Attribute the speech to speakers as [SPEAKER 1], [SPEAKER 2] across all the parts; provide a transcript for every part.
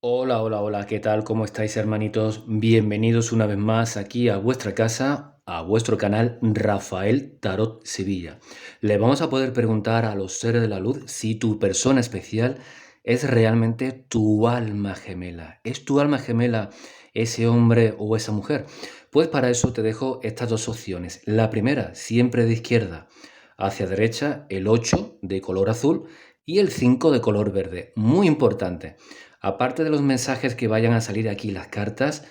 [SPEAKER 1] Hola, hola, hola, ¿qué tal? ¿Cómo estáis, hermanitos? Bienvenidos una vez más aquí a vuestra casa, a vuestro canal Rafael Tarot Sevilla. Le vamos a poder preguntar a los seres de la luz si tu persona especial es realmente tu alma gemela. ¿Es tu alma gemela ese hombre o esa mujer? Pues para eso te dejo estas dos opciones. La primera, siempre de izquierda hacia derecha, el 8 de color azul y el 5 de color verde. Muy importante. Aparte de los mensajes que vayan a salir aquí, las cartas,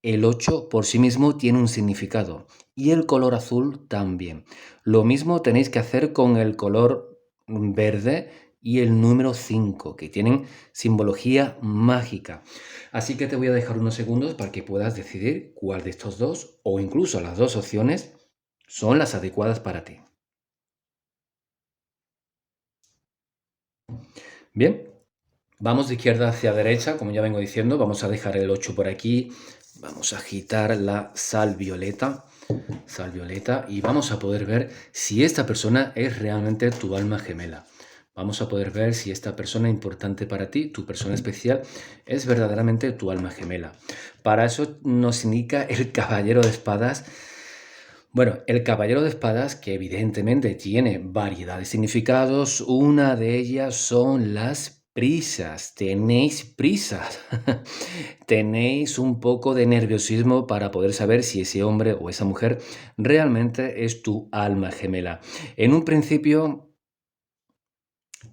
[SPEAKER 1] el 8 por sí mismo tiene un significado y el color azul también. Lo mismo tenéis que hacer con el color verde y el número 5, que tienen simbología mágica. Así que te voy a dejar unos segundos para que puedas decidir cuál de estos dos o incluso las dos opciones son las adecuadas para ti. Bien, vamos de izquierda hacia derecha, como ya vengo diciendo, vamos a dejar el 8 por aquí, vamos a agitar la sal violeta, y vamos a poder ver si esta persona es realmente tu alma gemela. Vamos a poder ver si esta persona importante para ti, tu persona especial, es verdaderamente tu alma gemela. Para eso nos indica el caballero de espadas. Bueno, el caballero de espadas, que evidentemente tiene variedad de significados, una de ellas son las prisas. Tenéis prisas. Tenéis un poco de nerviosismo para poder saber si ese hombre o esa mujer realmente es tu alma gemela. En un principio,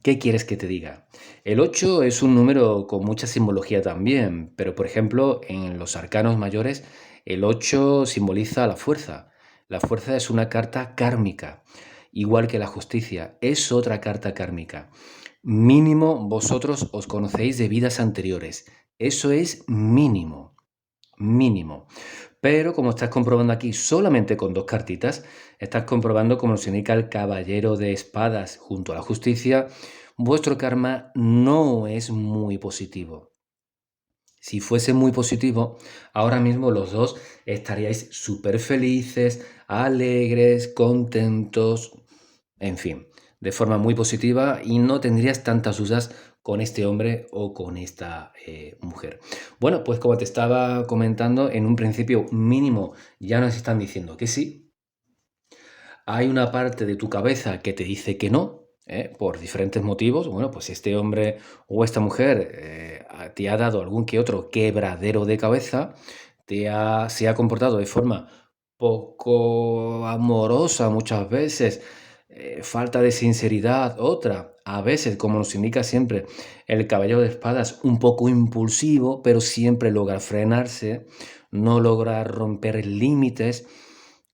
[SPEAKER 1] ¿qué quieres que te diga? El 8 es un número con mucha simbología también, pero por ejemplo, en los arcanos mayores, el 8 simboliza la fuerza. La fuerza es una carta kármica, igual que la justicia, es otra carta kármica. Mínimo vosotros os conocéis de vidas anteriores. Eso es mínimo, mínimo. Pero como estás comprobando aquí solamente con dos cartitas, estás comprobando como nos indica el caballero de espadas junto a la justicia, vuestro karma no es muy positivo. Si fuese muy positivo, ahora mismo los dos estaríais súper felices, alegres, contentos, en fin, de forma muy positiva y no tendrías tantas dudas con este hombre o con esta mujer. Bueno, pues como te estaba comentando, en un principio mínimo ya nos están diciendo que sí. Hay una parte de tu cabeza que te dice que no, por diferentes motivos. Bueno, pues este hombre o esta mujer te ha dado algún que otro quebradero de cabeza, se ha comportado de forma poco amorosa muchas veces, falta de sinceridad otra, a veces, como nos indica siempre el caballero de espadas, un poco impulsivo, pero siempre logra frenarse, no logra romper límites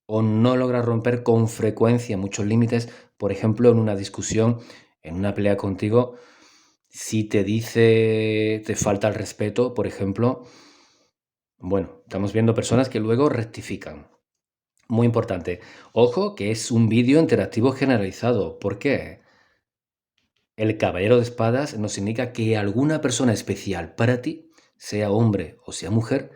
[SPEAKER 1] o no logra romper con frecuencia muchos límites, por ejemplo, en una discusión, en una pelea contigo, si te dice, te falta el respeto, por ejemplo, bueno, estamos viendo personas que luego rectifican. Muy importante. Ojo que es un vídeo interactivo generalizado. ¿Por qué? El caballero de espadas nos indica que alguna persona especial para ti, sea hombre o sea mujer,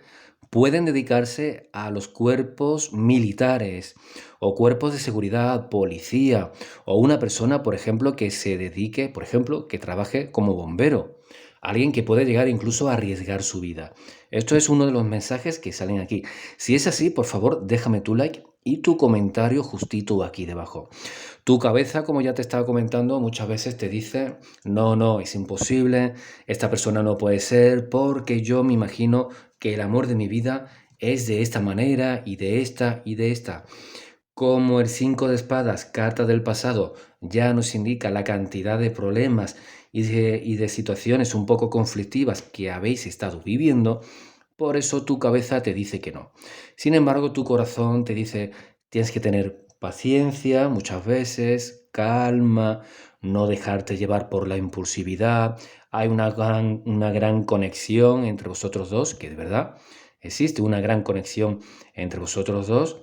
[SPEAKER 1] pueden dedicarse a los cuerpos militares o cuerpos de seguridad, policía o una persona, por ejemplo, que se dedique, por ejemplo, que trabaje como bombero. Alguien que puede llegar incluso a arriesgar su vida. Esto es uno de los mensajes que salen aquí. Si es así, por favor, déjame tu like y tu comentario justito aquí debajo. Tu cabeza, como ya te estaba comentando, muchas veces te dice, no, no, es imposible, esta persona no puede ser, porque yo me imagino que el amor de mi vida es de esta manera y de esta y de esta. Como el 5 de espadas, carta del pasado, ya nos indica la cantidad de problemas y de situaciones un poco conflictivas que habéis estado viviendo, por eso tu cabeza te dice que no. Sin embargo, tu corazón te dice, tienes que tener paciencia muchas veces, calma, no dejarte llevar por la impulsividad. Hay una gran conexión entre vosotros dos, que de verdad existe una gran conexión entre vosotros dos.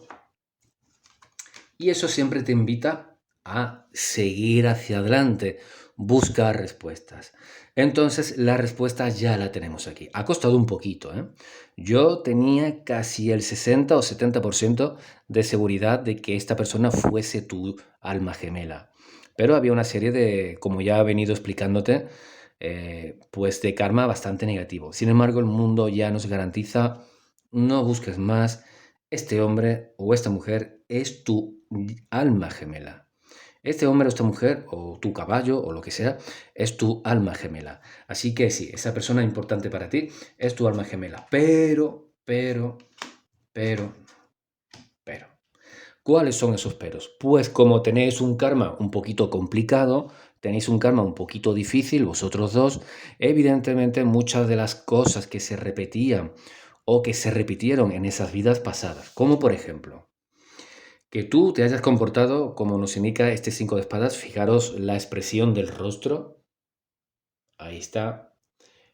[SPEAKER 1] Y eso siempre te invita a seguir hacia adelante, buscar respuestas. Entonces, la respuesta ya la tenemos aquí. Ha costado un poquito, ¿eh? Yo tenía casi el 60 o 70% de seguridad de que esta persona fuese tu alma gemela. Pero había una serie de, como ya he venido explicándote, pues de karma bastante negativo. Sin embargo, el mundo ya nos garantiza, no busques más, este hombre o esta mujer es tu alma gemela. Este hombre o esta mujer, o tu caballo, o lo que sea, es tu alma gemela. Así que sí, esa persona importante para ti es tu alma gemela. Pero, ¿cuáles son esos peros? Pues como tenéis un karma un poquito complicado, tenéis un karma un poquito difícil, vosotros dos, evidentemente muchas de las cosas que se repetían o que se repitieron en esas vidas pasadas, como por ejemplo, que tú te hayas comportado como nos indica este 5 de espadas, fijaros la expresión del rostro, ahí está.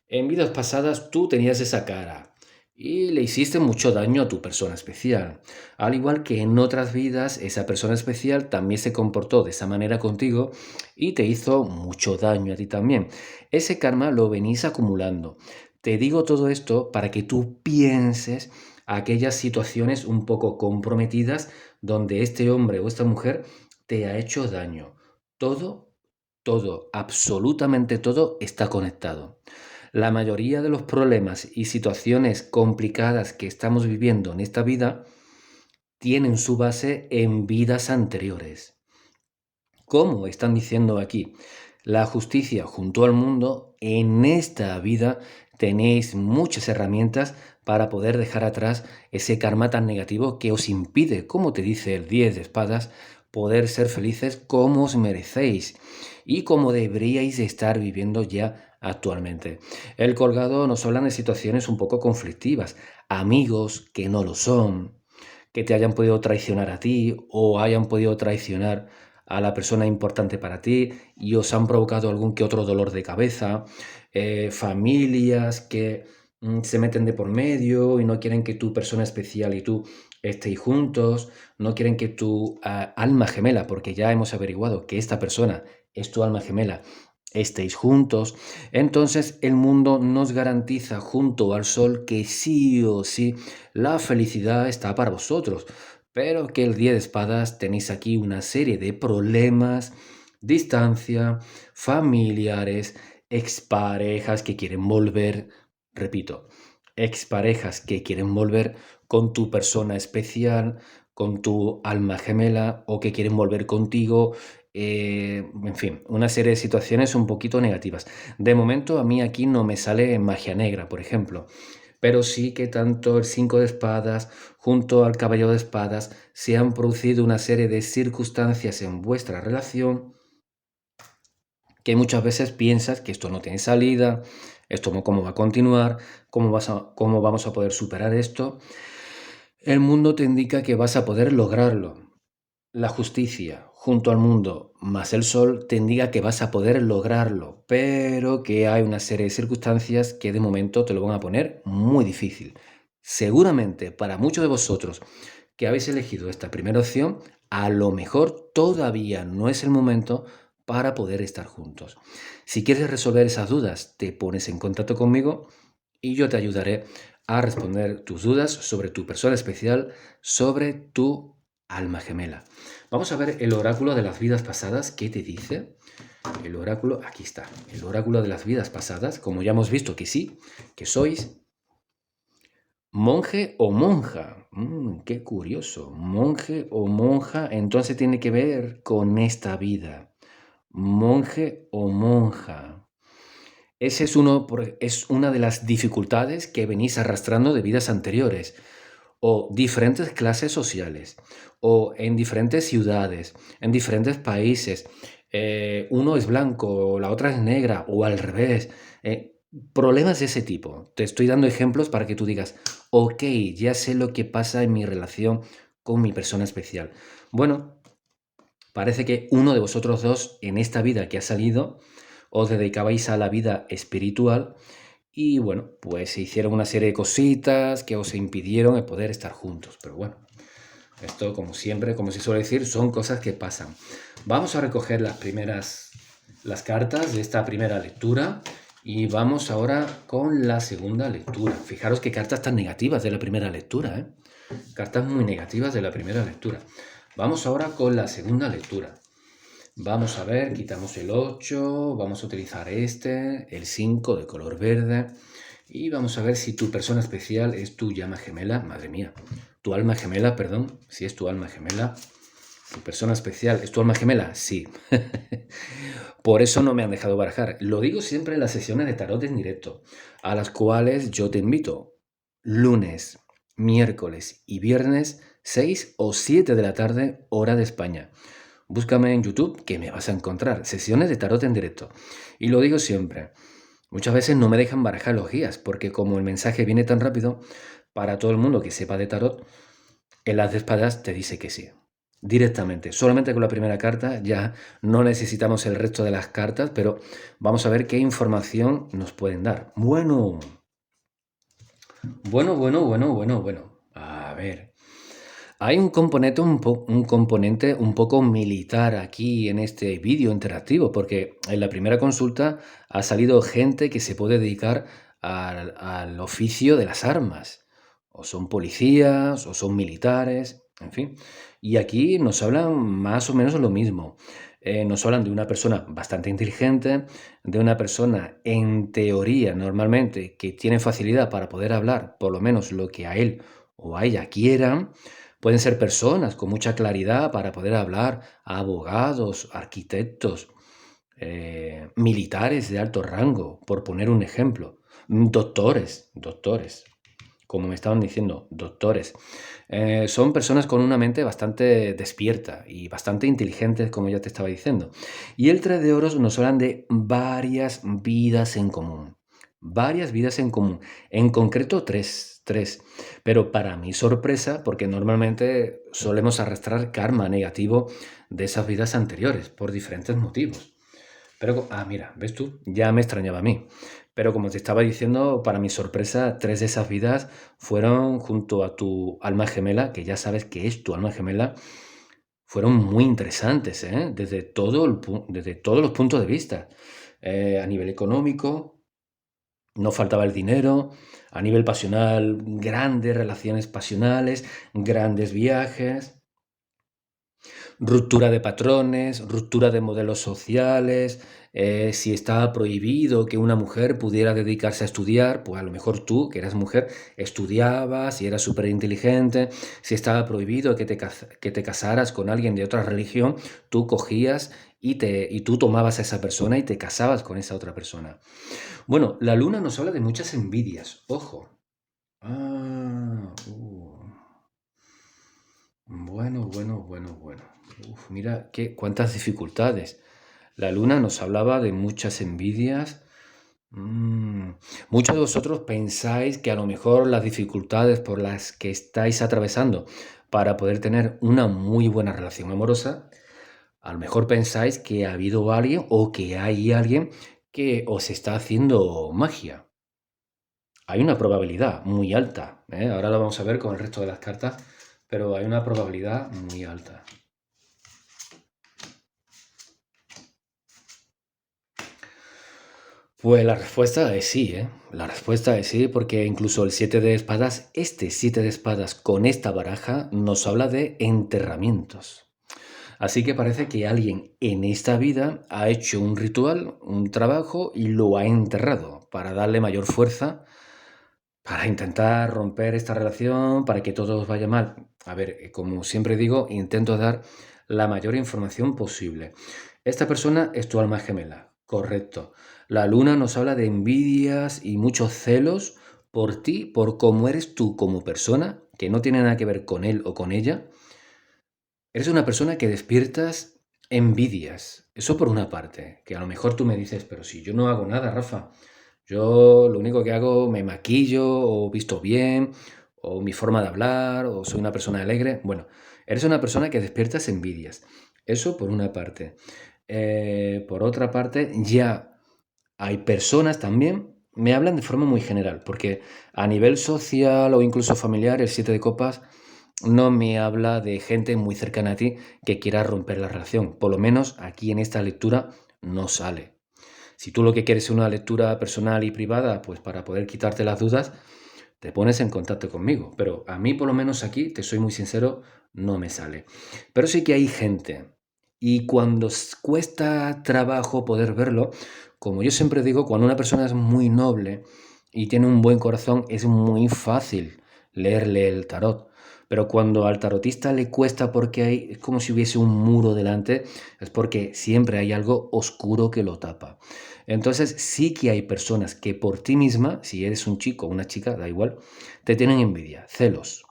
[SPEAKER 1] En vidas pasadas tú tenías esa cara y le hiciste mucho daño a tu persona especial. Al igual que en otras vidas, esa persona especial también se comportó de esa manera contigo y te hizo mucho daño a ti también. Ese karma lo venís acumulando. Te digo todo esto para que tú pienses aquellas situaciones un poco comprometidas donde este hombre o esta mujer te ha hecho daño. Todo, absolutamente todo está conectado. La mayoría de los problemas y situaciones complicadas que estamos viviendo en esta vida tienen su base en vidas anteriores. Como están diciendo aquí, la justicia junto al mundo, en esta vida tenéis muchas herramientas para poder dejar atrás ese karma tan negativo que os impide, como te dice el 10 de espadas, poder ser felices como os merecéis y como deberíais de estar viviendo ya actualmente. El colgado nos habla de situaciones un poco conflictivas, amigos que no lo son, que te hayan podido traicionar a ti o hayan podido traicionar a la persona importante para ti y os han provocado algún que otro dolor de cabeza, familias que se meten de por medio y no quieren que tu persona especial y tú estéis juntos, no quieren que tu alma gemela, porque ya hemos averiguado que esta persona es tu alma gemela, estéis juntos. Entonces el mundo nos garantiza junto al sol que sí o sí la felicidad está para vosotros, pero que el 10 de espadas tenéis aquí una serie de problemas, distancia, familiares, exparejas que quieren volver, repito, exparejas que quieren volver con tu persona especial, con tu alma gemela o que quieren volver contigo, en fin, una serie de situaciones un poquito negativas. De momento a mí aquí no me sale magia negra, por ejemplo, pero sí que tanto el 5 de espadas junto al caballero de espadas se han producido una serie de circunstancias en vuestra relación que muchas veces piensas que esto no tiene salida, esto no, cómo va a continuar, cómo vamos a poder superar esto. El mundo te indica que vas a poder lograrlo. La justicia junto al mundo más el sol te indica que vas a poder lograrlo, pero que hay una serie de circunstancias que de momento te lo van a poner muy difícil. Seguramente para muchos de vosotros que habéis elegido esta primera opción, a lo mejor todavía no es el momento para poder estar juntos. Si quieres resolver esas dudas, te pones en contacto conmigo y yo te ayudaré a responder tus dudas sobre tu persona especial, sobre tu alma gemela. Vamos a ver el oráculo de las vidas pasadas. ¿Qué te dice? El oráculo, aquí está. El oráculo de las vidas pasadas, como ya hemos visto que sí, que sois monje o monja. Qué curioso. Monje o monja, entonces tiene que ver con esta vida. Monje o monja. Ese es una de las dificultades que venís arrastrando de vidas anteriores, o diferentes clases sociales, o en diferentes ciudades, en diferentes países. Uno es blanco, la otra es negra, o al revés. Problemas de ese tipo. Te estoy dando ejemplos para que tú digas, ok, ya sé lo que pasa en mi relación con mi persona especial. Bueno, parece que uno de vosotros dos en esta vida que ha salido os dedicabais a la vida espiritual y bueno, pues se hicieron una serie de cositas que os impidieron el poder estar juntos. Pero bueno, esto como siempre, como se suele decir, son cosas que pasan. Vamos a recoger las cartas de esta primera lectura y vamos ahora con la segunda lectura. Fijaros qué cartas tan negativas de la primera lectura, ¿eh? Cartas muy negativas de la primera lectura. Vamos ahora con la segunda lectura. Vamos a ver, quitamos el 8, vamos a utilizar este, el 5 de color verde. Y vamos a ver si tu persona especial es tu llama gemela. Madre mía, tu alma gemela, perdón, si es tu alma gemela. ¿Tu persona especial es tu alma gemela? Sí. Por eso no me han dejado barajar. Lo digo siempre en las sesiones de tarot en directo, a las cuales yo te invito. Lunes, miércoles y viernes, 6 o 7 de la tarde, hora de España. Búscame en YouTube que me vas a encontrar sesiones de tarot en directo. Y lo digo siempre, muchas veces no me dejan barajar los guías, porque como el mensaje viene tan rápido, para todo el mundo que sepa de tarot, el as de espadas te dice que sí. Directamente, solamente con la primera carta ya no necesitamos el resto de las cartas, pero vamos a ver qué información nos pueden dar. Bueno. A ver. Hay un componente un poco militar aquí en este vídeo interactivo, porque en la primera consulta ha salido gente que se puede dedicar al oficio de las armas. O son policías, o son militares, en fin. Y aquí nos hablan más o menos lo mismo. Nos hablan de una persona bastante inteligente, de una persona en teoría normalmente que tiene facilidad para poder hablar por lo menos lo que a él o a ella quieran. Pueden ser personas con mucha claridad para poder hablar, abogados, arquitectos, militares de alto rango, por poner un ejemplo, doctores, como me estaban diciendo, doctores. Son personas con una mente bastante despierta y bastante inteligentes, como ya te estaba diciendo. Y el 3 de oros nos hablan de varias vidas en común. Varias vidas en común. En concreto, tres. Pero para mi sorpresa, porque normalmente solemos arrastrar karma negativo de esas vidas anteriores, por diferentes motivos. Pero, mira, ¿ves tú? Ya me extrañaba a mí. Pero como te estaba diciendo, para mi sorpresa, 3 de esas vidas fueron junto a tu alma gemela, que ya sabes que es tu alma gemela, fueron muy interesantes, ¿eh? Desde todos los puntos de vista. A nivel económico, no faltaba el dinero. A nivel pasional, grandes relaciones pasionales, grandes viajes. Ruptura de patrones, ruptura de modelos sociales, si estaba prohibido que una mujer pudiera dedicarse a estudiar, pues a lo mejor tú, que eras mujer, estudiabas y eras súper inteligente. Si estaba prohibido que te casaras con alguien de otra religión, tú cogías y tú tomabas a esa persona y te casabas con esa otra persona. Bueno, la luna nos habla de muchas envidias, ojo. Ah, bueno. Uf, mira cuántas dificultades. La luna nos hablaba de muchas envidias. Mm, Muchos de vosotros pensáis que a lo mejor las dificultades por las que estáis atravesando para poder tener una muy buena relación amorosa, a lo mejor pensáis que ha habido alguien o que hay alguien que os está haciendo magia. Hay una probabilidad muy alta, ¿eh? Ahora lo vamos a ver con el resto de las cartas, pero hay una probabilidad muy alta. Pues la respuesta es sí, ¿eh? La respuesta es sí, porque incluso el 7 de espadas, este 7 de espadas con esta baraja, nos habla de enterramientos. Así que parece que alguien en esta vida ha hecho un ritual, un trabajo y lo ha enterrado para darle mayor fuerza, para intentar romper esta relación, para que todo os vaya mal. A ver, como siempre digo, intento dar la mayor información posible. Esta persona es tu alma gemela, correcto. La luna nos habla de envidias y muchos celos por ti, por cómo eres tú como persona, que no tiene nada que ver con él o con ella. Eres una persona que despiertas envidias. Eso por una parte, que a lo mejor tú me dices, pero si yo no hago nada, Rafa. Yo lo único que hago, me maquillo o visto bien, o mi forma de hablar, o soy una persona alegre. Bueno, eres una persona que despiertas envidias. Eso por una parte. Por otra parte, ya hay personas también, me hablan de forma muy general, porque a nivel social o incluso familiar, el 7 de copas no me habla de gente muy cercana a ti que quiera romper la relación. Por lo menos aquí en esta lectura no sale. Si tú lo que quieres es una lectura personal y privada, pues para poder quitarte las dudas, te pones en contacto conmigo. Pero a mí, por lo menos aquí, te soy muy sincero, no me sale. Pero sí que hay gente Y cuando cuesta trabajo poder verlo, como yo siempre digo, cuando una persona es muy noble y tiene un buen corazón, es muy fácil leerle el tarot. Pero cuando al tarotista le cuesta porque es como si hubiese un muro delante, es porque siempre hay algo oscuro que lo tapa. Entonces sí que hay personas que por ti misma, si eres un chico o una chica, da igual, te tienen envidia, celos.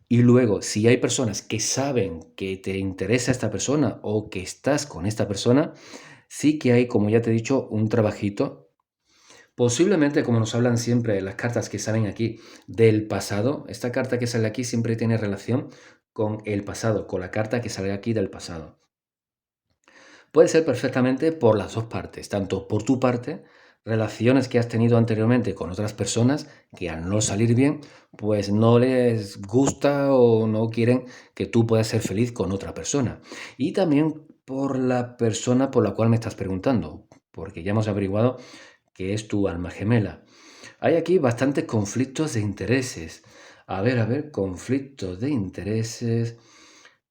[SPEAKER 1] Y luego, si hay personas que saben que te interesa esta persona o que estás con esta persona, sí que hay, como ya te he dicho, un trabajito. Posiblemente, como nos hablan siempre las cartas que salen aquí del pasado, esta carta que sale aquí siempre tiene relación con el pasado, con la carta que sale aquí del pasado. Puede ser perfectamente por las dos partes, tanto por tu parte, relaciones que has tenido anteriormente con otras personas que al no salir bien, pues no les gusta o no quieren que tú puedas ser feliz con otra persona. Y también por la persona por la cual me estás preguntando, porque ya hemos averiguado que es tu alma gemela. Hay aquí bastantes conflictos de intereses. A ver, conflictos de intereses.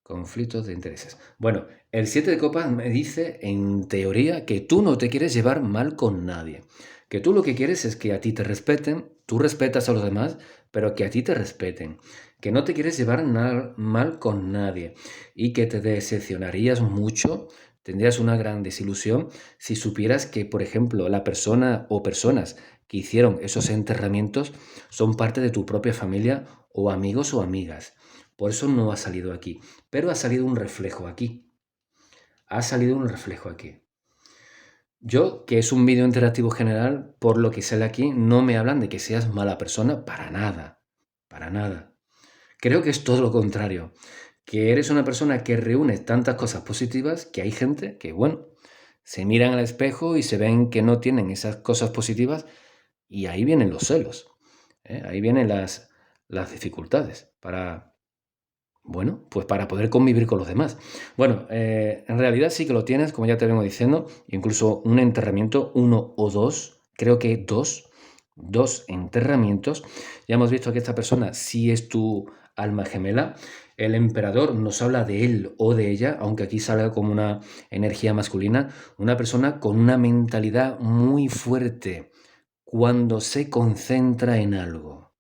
[SPEAKER 1] Conflictos de intereses. Bueno, el 7 de copas me dice, en teoría, que tú no te quieres llevar mal con nadie. Que tú lo que quieres es que a ti te respeten, tú respetas a los demás, pero que a ti te respeten. Que no te quieres llevar mal con nadie y que te decepcionarías mucho, tendrías una gran desilusión si supieras que, por ejemplo, la persona o personas que hicieron esos enterramientos son parte de tu propia familia o amigos o amigas. Por eso no ha salido aquí. Pero ha salido un reflejo aquí. Ha salido un reflejo aquí. Yo, que es un vídeo interactivo general, por lo que sale aquí, no me hablan de que seas mala persona para nada. Para nada. Creo que es todo lo contrario. Que eres una persona que reúne tantas cosas positivas que hay gente que, bueno, se miran al espejo y se ven que no tienen esas cosas positivas y ahí vienen los celos. Ahí vienen las dificultades para, bueno, pues para poder convivir con los demás. Bueno, en realidad sí que lo tienes, como ya te vengo diciendo, incluso un enterramiento, uno o dos, creo que dos enterramientos. Ya hemos visto que esta persona sí es tu alma gemela. El emperador nos habla de él o de ella, aunque aquí salga como una energía masculina, una persona con una mentalidad muy fuerte cuando se concentra en algo.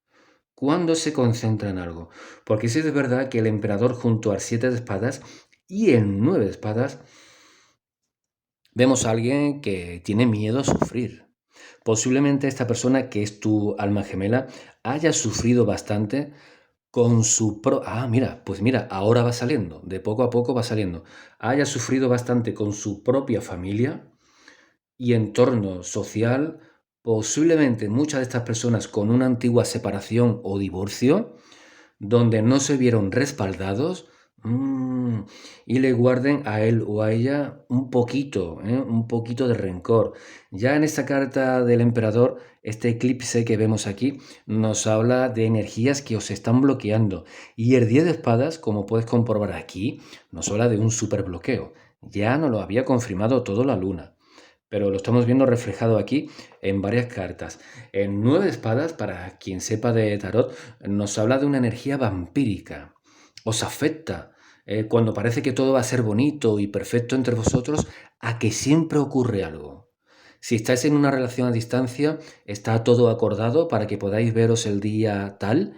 [SPEAKER 1] Cuando se concentra en algo. Porque sí es verdad que el emperador junto al 7 de espadas y el 9 de espadas vemos a alguien que tiene miedo a sufrir. Posiblemente esta persona que es tu alma gemela haya sufrido bastante con su mira, pues mira, ahora va saliendo, de poco a poco va saliendo. Haya sufrido bastante con su propia familia y entorno social, posiblemente muchas de estas personas con una antigua separación o divorcio, donde no se vieron respaldados, y le guarden a él o a ella un poquito de rencor. Ya en esta carta del emperador, este eclipse que vemos aquí nos habla de energías que os están bloqueando. Y el 10 de espadas, como puedes comprobar aquí, nos habla de un super bloqueo. Ya nos lo había confirmado todo la luna, pero lo estamos viendo reflejado aquí en varias cartas. El 9 de espadas, para quien sepa de tarot, nos habla de una energía vampírica. Os afecta cuando parece que todo va a ser bonito y perfecto entre vosotros, a que siempre ocurre algo. Si estáis en una relación a distancia, está todo acordado para que podáis veros el día tal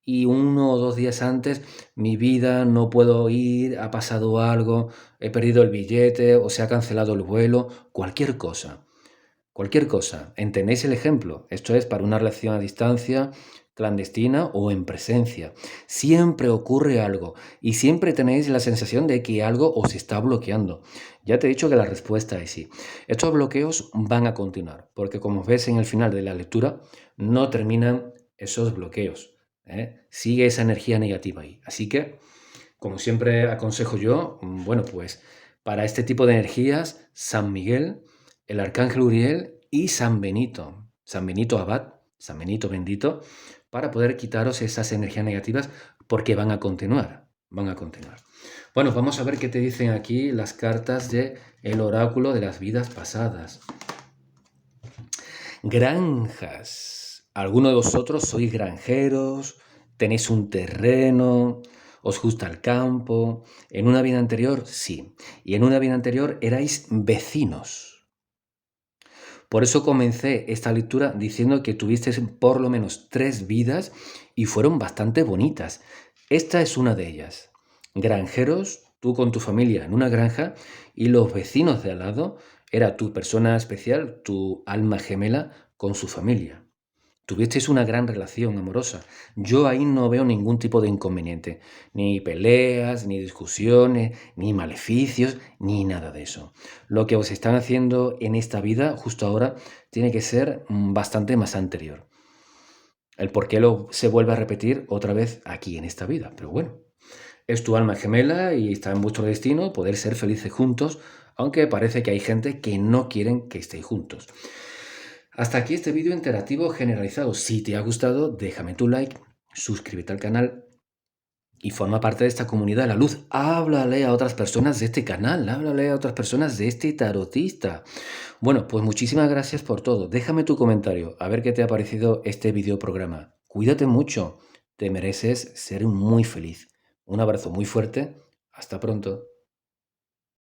[SPEAKER 1] y 1 o 2 días antes, mi vida, no puedo ir, ha pasado algo, he perdido el billete o se ha cancelado el vuelo, cualquier cosa. Cualquier cosa. ¿Entendéis el ejemplo? Esto es para una relación a distancia, clandestina o en presencia. Siempre ocurre algo y siempre tenéis la sensación de que algo os está bloqueando. Ya te he dicho que la respuesta es sí. Estos bloqueos van a continuar, porque como ves en el final de la lectura, no terminan esos bloqueos. Sigue esa energía negativa ahí. Así que, como siempre aconsejo yo, bueno, pues para este tipo de energías, San Miguel, el Arcángel Uriel y San Benito Abad, San Benito bendito, para poder quitaros esas energías negativas porque van a continuar, van a continuar. Bueno, vamos a ver qué te dicen aquí las cartas de el oráculo de las vidas pasadas. Granjas. ¿Alguno de vosotros sois granjeros? ¿Tenéis un terreno? ¿Os gusta el campo? En una vida anterior, sí. Y en una vida anterior erais vecinos. Por eso comencé esta lectura diciendo que tuvisteis por lo menos 3 vidas y fueron bastante bonitas. Esta es una de ellas. Granjeros, tú con tu familia en una granja y los vecinos de al lado era tu persona especial, tu alma gemela con su familia. Tuvisteis una gran relación amorosa. Yo ahí no veo ningún tipo de inconveniente. Ni peleas, ni discusiones, ni maleficios, ni nada de eso. Lo que os están haciendo en esta vida, justo ahora, tiene que ser bastante más anterior. El por qué se vuelve a repetir otra vez aquí en esta vida. Pero bueno, es tu alma gemela y está en vuestro destino poder ser felices juntos, aunque parece que hay gente que no quieren que estéis juntos. Hasta aquí este vídeo interactivo generalizado. Si te ha gustado, déjame tu like, suscríbete al canal y forma parte de esta comunidad de la luz. Háblale a otras personas de este canal, háblale a otras personas de este tarotista. Bueno, pues muchísimas gracias por todo. Déjame tu comentario, a ver qué te ha parecido este videoprograma. Cuídate mucho, te mereces ser muy feliz. Un abrazo muy fuerte, hasta pronto.